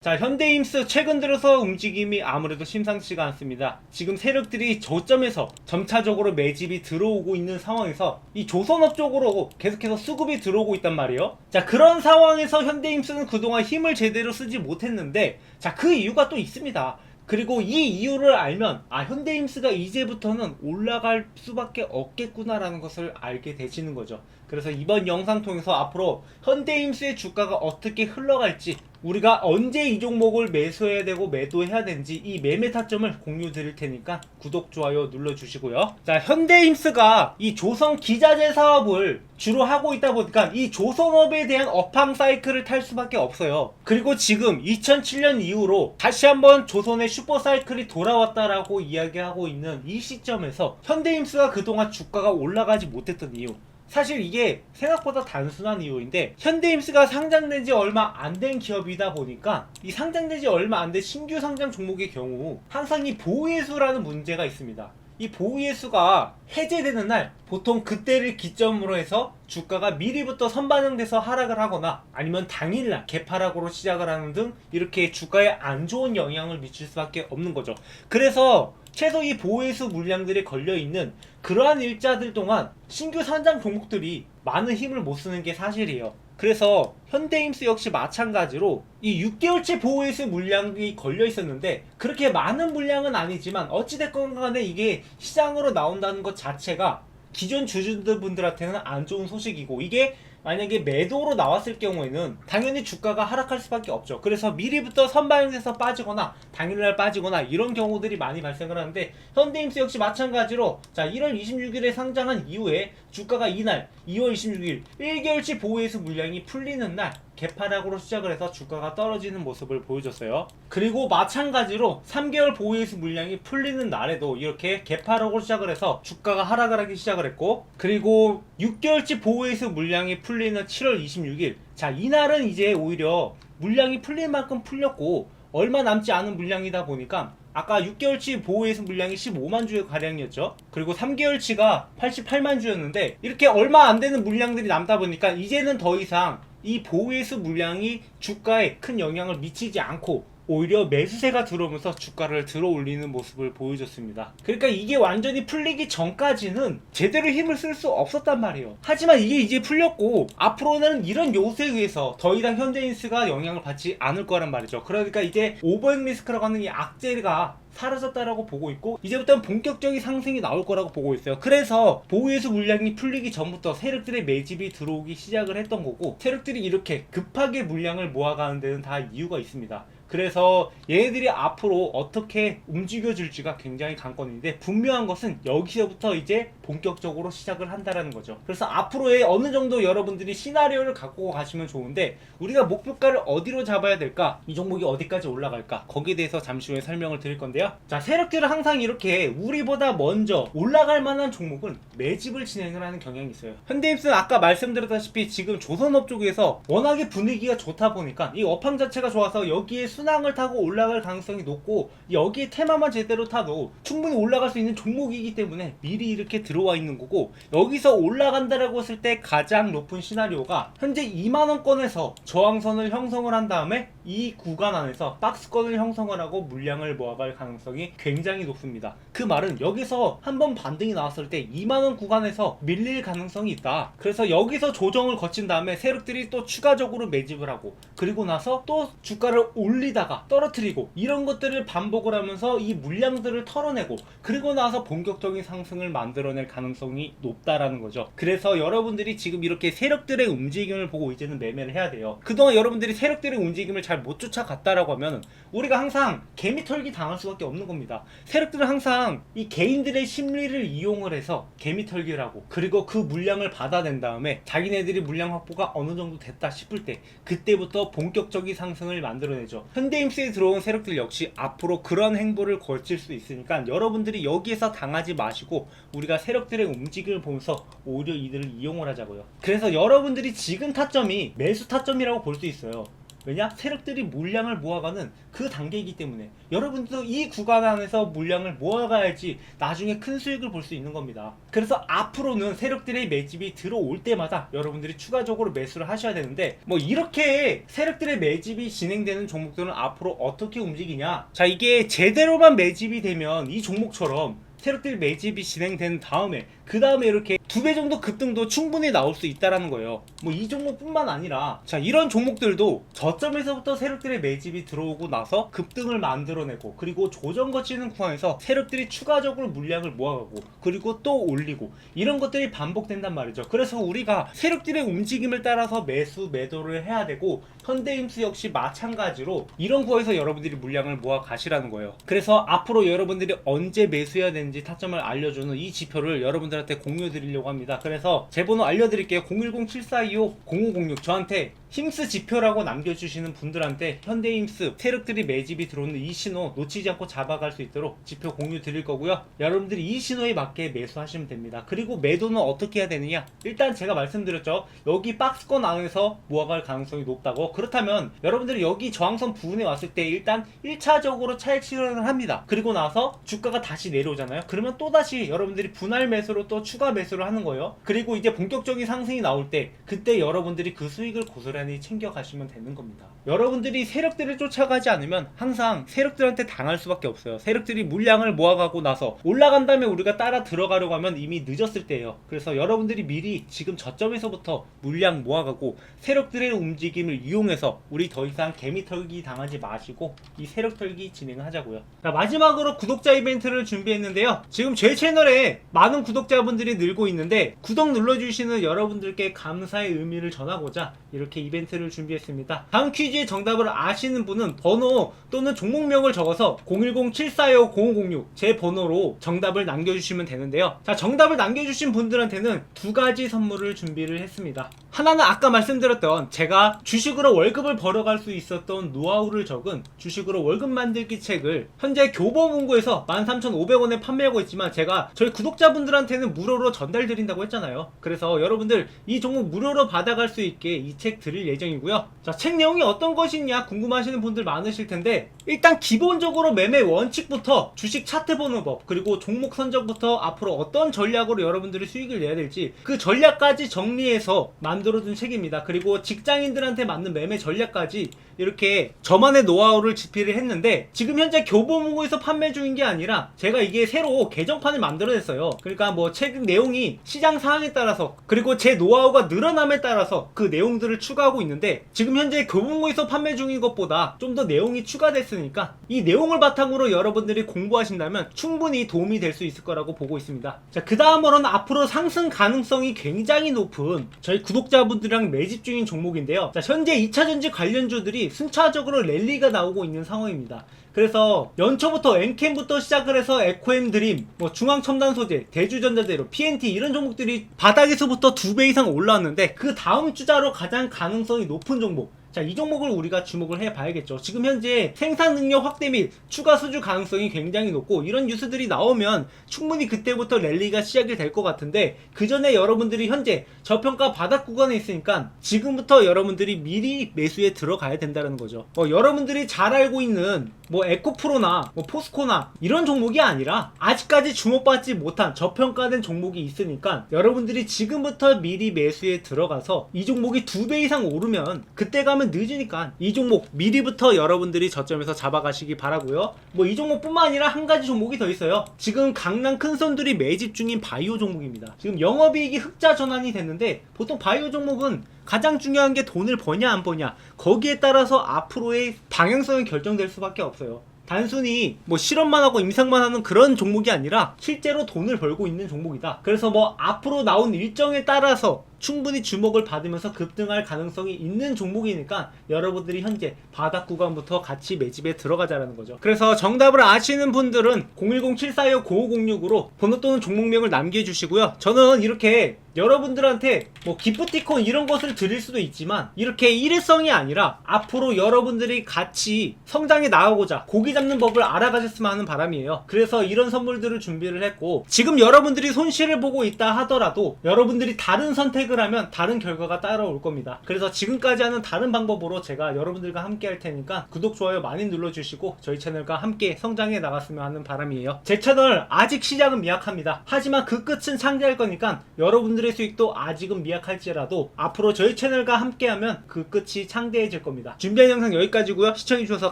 자, 현대임스 최근 들어서 움직임이 아무래도 심상치가 않습니다. 지금 세력들이 저점에서 점차적으로 매집이 들어오고 있는 상황에서 이 조선업 쪽으로 계속해서 수급이 들어오고 있단 말이에요. 자, 그런 상황에서 현대임스는 그동안 힘을 제대로 쓰지 못했는데, 자, 그 이유가 또 있습니다. 그리고 이 이유를 알면 현대임스가 이제부터는 올라갈 수밖에 없겠구나라는 것을 알게 되시는 거죠. 그래서 이번 영상 통해서 앞으로 현대임스의 주가가 어떻게 흘러갈지, 우리가 언제 이 종목을 매수해야 되고 매도해야 되는지 이 매매 타점을 공유 드릴 테니까 구독, 좋아요 눌러주시고요. 자, 현대임스가 이 조선 기자재 사업을 주로 하고 있다 보니까 이 조선업에 대한 업황 사이클을 탈 수밖에 없어요. 그리고 지금 2007년 이후로 다시 한번 조선의 슈퍼 사이클이 돌아왔다라고 이야기하고 있는 이 시점에서 현대임스가 그동안 주가가 올라가지 못했던 이유, 사실 이게 생각보다 단순한 이유인데, 현대임스가 상장된 지 얼마 안 된 기업이다 보니까 이 상장된 지 얼마 안 된 신규 상장 종목의 경우 항상 이 보유예수라는 문제가 있습니다. 이 보유예수가 해제되는 날 보통 그때를 기점으로 해서 주가가 미리부터 선반영돼서 하락을 하거나 아니면 당일날 개파락으로 시작을 하는 등 이렇게 주가에 안 좋은 영향을 미칠 수밖에 없는 거죠. 그래서 최소 이 보유예수 물량들이 걸려있는 그러한 일자들 동안 신규 상장 종목들이 많은 힘을 못 쓰는 게 사실이에요. 그래서 현대임스 역시 마찬가지로 이 6개월치 보유예수 물량이 걸려 있었는데, 그렇게 많은 물량은 아니지만 어찌됐건 간에 이게 시장으로 나온다는 것 자체가 기존 주주분들한테는 안 좋은 소식이고, 이게 만약에 매도로 나왔을 경우에는 당연히 주가가 하락할 수밖에 없죠. 그래서 미리부터 선반영돼서 빠지거나 당일날 빠지거나 이런 경우들이 많이 발생을 하는데, 현대임스 역시 마찬가지로 자 1월 26일에 상장한 이후에 주가가 이날 2월 26일 1개월치 보유예수 물량이 풀리는 날 개파락으로 시작을 해서 주가가 떨어지는 모습을 보여줬어요. 그리고 마찬가지로 3개월 보유예수 물량이 풀리는 날에도 이렇게 개파락으로 시작을 해서 주가가 하락을 하기 시작을 했고, 그리고 6개월치 보유예수 물량이 풀리는 7월 26일, 자 이날은 이제 오히려 물량이 풀릴 만큼 풀렸고 얼마 남지 않은 물량이다 보니까 아까 6개월치 보유예수 물량이 15만 주의 가량이었죠. 그리고 3개월치가 88만 주였는데, 이렇게 얼마 안 되는 물량들이 남다 보니까 이제는 더 이상 이 보유예수 물량이 주가에 큰 영향을 미치지 않고 오히려 매수세가 들어오면서 주가를 들어 올리는 모습을 보여줬습니다. 그러니까 이게 완전히 풀리기 전까지는 제대로 힘을 쓸 수 없었단 말이에요. 하지만 이게 이제 풀렸고 앞으로는 이런 요소에 의해서 더 이상 현대인스가 영향을 받지 않을 거란 말이죠. 그러니까 이제 오버행 리스크라고 하는 이 악재가 사라졌다라고 보고 있고, 이제부터는 본격적인 상승이 나올 거라고 보고 있어요. 그래서 보유예수 물량이 풀리기 전부터 세력들의 매집이 들어오기 시작을 했던 거고, 세력들이 이렇게 급하게 물량을 모아가는 데는 다 이유가 있습니다. 그래서 얘네들이 앞으로 어떻게 움직여줄지가 굉장히 관건인데, 분명한 것은 여기서부터 이제 본격적으로 시작을 한다라는 거죠. 그래서 앞으로의 어느 정도 여러분들이 시나리오를 갖고 가시면 좋은데, 우리가 목표가를 어디로 잡아야 될까, 이 종목이 어디까지 올라갈까, 거기에 대해서 잠시 후에 설명을 드릴 건데요. 자, 세력들은 항상 이렇게 우리보다 먼저 올라갈 만한 종목은 매집을 진행을 하는 경향이 있어요. 현대임스는 아까 말씀드렸다시피 지금 조선업 쪽에서 워낙에 분위기가 좋다 보니까 이 업황 자체가 좋아서 여기에 순항을 타고 올라갈 가능성이 높고, 여기에 테마만 제대로 타도 충분히 올라갈 수 있는 종목이기 때문에 미리 이렇게 들어와 있는 거고, 여기서 올라간다라고 했을 때 가장 높은 시나리오가 현재 2만원권에서 저항선을 형성을 한 다음에 이 구간 안에서 박스권을 형성을 하고 물량을 모아갈 가능성이 굉장히 높습니다. 그 말은 여기서 한번 반등이 나왔을 때 2만원 구간에서 밀릴 가능성이 있다. 그래서 여기서 조정을 거친 다음에 세력들이 또 추가적으로 매집을 하고, 그리고 나서 또 주가를 올리다가 떨어뜨리고, 이런 것들을 반복을 하면서 이 물량들을 털어내고, 그리고 나서 본격적인 상승을 만들어낼 가능성이 높다라는 거죠. 그래서 여러분들이 지금 이렇게 세력들의 움직임을 보고 이제는 매매를 해야 돼요. 그동안 여러분들이 세력들의 움직임을 잘 못 쫓아갔다라고 하면 우리가 항상 개미털기 당할 수밖에 없는 겁니다. 세력들은 항상 이 개인들의 심리를 이용을 해서 개미털기를 하고, 그리고 그 물량을 받아낸 다음에 자기네들이 물량 확보가 어느 정도 됐다 싶을 때 그때부터 본격적인 상승을 만들어내죠. 현대임스에 들어온 세력들 역시 앞으로 그런 행보를 거칠 수 있으니까 여러분들이 여기에서 당하지 마시고 우리가 세력들의 움직임을 보면서 오히려 이들을 이용을 하자고요. 그래서 여러분들이 지금 타점이 매수 타점이라고 볼 수 있어요. 왜냐? 세력들이 물량을 모아가는 그 단계이기 때문에 여러분들도 이 구간 안에서 물량을 모아가야지 나중에 큰 수익을 볼 수 있는 겁니다. 그래서 앞으로는 세력들의 매집이 들어올 때마다 여러분들이 추가적으로 매수를 하셔야 되는데, 뭐 이렇게 세력들의 매집이 진행되는 종목들은 앞으로 어떻게 움직이냐? 자, 이게 제대로만 매집이 되면 이 종목처럼 세력들 매집이 진행된 다음에 그 다음에 이렇게 2배 정도 급등도 충분히 나올 수 있다라는 거예요. 뭐 이 종목뿐만 아니라 자, 이런 종목들도 저점에서부터 세력들의 매집이 들어오고 나서 급등을 만들어내고, 그리고 조정 거치는 구간에서 세력들이 추가적으로 물량을 모아가고, 그리고 또 올리고, 이런 것들이 반복된단 말이죠. 그래서 우리가 세력들의 움직임을 따라서 매수 매도를 해야 되고, 현대임수 역시 마찬가지로 이런 구에서 여러분들이 물량을 모아 가시라는 거예요. 그래서 앞으로 여러분들이 언제 매수해야 되는지 타점을 알려주는 이 지표를 여러분들한테 공유해 드리려고 합니다. 그래서 제 번호 알려드릴게요. 010-7425-0506. 저한테 힘스 지표라고 남겨주시는 분들한테 현대힘스 세력들이 매집이 들어오는 이 신호 놓치지 않고 잡아갈 수 있도록 지표 공유 드릴 거고요. 여러분들이 이 신호에 맞게 매수하시면 됩니다. 그리고 매도는 어떻게 해야 되느냐? 일단 제가 말씀드렸죠. 여기 박스권 안에서 모아갈 가능성이 높다고. 그렇다면 여러분들이 여기 저항선 부분에 왔을 때 일단 1차적으로 차익 실현을 합니다. 그리고 나서 주가가 다시 내려오잖아요. 그러면 또다시 여러분들이 분할 매수로 또 추가 매수를 하는 거예요. 그리고 이제 본격적인 상승이 나올 때 그때 여러분들이 그 수익을 고스란히 챙겨가시면 되는 겁니다. 여러분들이 세력들을 쫓아가지 않으면 항상 세력들한테 당할 수밖에 없어요. 세력들이 물량을 모아가고 나서 올라간 다음에 우리가 따라 들어가려고 하면 이미 늦었을 때예요. 그래서 여러분들이 미리 지금 저점에서부터 물량 모아가고 세력들의 움직임을 이용해서 우리 더 이상 개미 털기 당하지 마시고 이 세력 털기 진행하자고요. 자, 마지막으로 구독자 이벤트를 준비했는데요. 지금 제 채널에 많은 구독자분들이 늘고 있는데 구독 눌러주시는 여러분들께 감사의 의미를 전하고자 이렇게 이벤트를 준비했습니다. 다음 퀴즈의 정답을 아시는 분은 번호 또는 종목명을 적어서 010-745-0506 제 번호로 정답을 남겨주시면 되는데요. 자, 정답을 남겨주신 분들한테는 두 가지 선물을 준비를 했습니다. 하나는 아까 말씀드렸던 제가 주식으로 월급을 벌어갈 수 있었던 노하우를 적은 주식으로 월급 만들기 책을 현재 교보문고에서 13,500원에 판매하고 있지만 제가 저희 구독자분들한테는 무료로 전달드린다고 했잖아요. 그래서 여러분들 이 종목 무료로 받아갈 수 있게 이 책 드릴 예정이고요. 자, 책 내용이 어떤 것이냐 궁금하시는 분들 많으실 텐데, 일단 기본적으로 매매 원칙부터 주식 차트 보는 법, 그리고 종목 선정부터 앞으로 어떤 전략으로 여러분들이 수익을 내야 될지 그 전략까지 정리해서 만들어둔 책입니다. 그리고 직장인들한테 맞는 매매 전략까지 이렇게 저만의 노하우를 집필을 했는데, 지금 현재 교보문고에서 판매 중인 게 아니라 제가 이게 새로 개정판을 만들어냈어요. 그러니까 뭐 책 내용이 시장 상황에 따라서 그리고 제 노하우가 늘어남에 따라서 그 내용들을 추가하고 있는데, 지금 현재 교보문고에서 판매 중인 것보다 좀 더 내용이 추가됐으니까 이 내용을 바탕으로 여러분들이 공부하신다면 충분히 도움이 될 수 있을 거라고 보고 있습니다. 자, 그 다음으로는 앞으로 상승 가능성이 굉장히 높은 저희 구독자분들이랑 매집 중인 종목인데요. 자, 현재 2차전지 관련주들이 순차적으로 랠리가 나오고 있는 상황입니다. 그래서 연초부터 엔캠부터 시작을 해서 에코엠 드림, 뭐 중앙첨단소재, 대주전자재료, PNT 이런 종목들이 바닥에서부터 2배 이상 올라왔는데 그 다음 주자로 가장 가능성이 높은 종목, 자, 이 종목을 우리가 주목을 해봐야겠죠. 지금 현재 생산 능력 확대 및 추가 수주 가능성이 굉장히 높고, 이런 뉴스들이 나오면 충분히 그때부터 랠리가 시작이 될 것 같은데, 그 전에 여러분들이 현재 저평가 바닥 구간에 있으니까 지금부터 여러분들이 미리 매수에 들어가야 된다는 거죠. 여러분들이 잘 알고 있는 뭐 에코프로나 뭐 포스코나 이런 종목이 아니라 아직까지 주목받지 못한 저평가된 종목이 있으니까 여러분들이 지금부터 미리 매수에 들어가서 이 종목이 2배 이상 오르면 그때 가면 늦으니까 이 종목 미리부터 여러분들이 저점에서 잡아가시기 바라고요. 뭐 이 종목뿐만 아니라 한 가지 종목이 더 있어요. 지금 강남 큰손들이 매집 중인 바이오 종목입니다. 지금 영업이익이 흑자 전환이 됐는데, 보통 바이오 종목은 가장 중요한 게 돈을 버냐 안 버냐, 거기에 따라서 앞으로의 방향성이 결정될 수밖에 없어요. 단순히 뭐 실험만 하고 임상만 하는 그런 종목이 아니라 실제로 돈을 벌고 있는 종목이다. 그래서 뭐 앞으로 나온 일정에 따라서 충분히 주목을 받으면서 급등할 가능성이 있는 종목이니까 여러분들이 현재 바닥 구간부터 같이 매집에 들어가자라는 거죠. 그래서 정답을 아시는 분들은 010-745-0506으로 번호 또는 종목명을 남겨주시고요. 저는 이렇게 여러분들한테 뭐 기프티콘 이런 것을 드릴 수도 있지만 이렇게 일회성이 아니라 앞으로 여러분들이 같이 성장해 나가고자 고기 잡는 법을 알아가셨으면 하는 바람이에요. 그래서 이런 선물들을 준비를 했고, 지금 여러분들이 손실을 보고 있다 하더라도 여러분들이 다른 선택을 선택을 하면 다른 결과가 따라올 겁니다. 그래서 지금까지 하는 다른 방법으로 제가 여러분들과 함께 할 테니까 구독, 좋아요 많이 눌러주시고 저희 채널과 함께 성장해 나갔으면 하는 바람이에요. 제 채널 아직 시작은 미약합니다. 하지만 그 끝은 창대할 거니까 여러분들의 수익도 아직은 미약할지라도 앞으로 저희 채널과 함께하면 그 끝이 창대해질 겁니다. 준비한 영상 여기까지고요. 시청해주셔서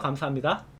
감사합니다.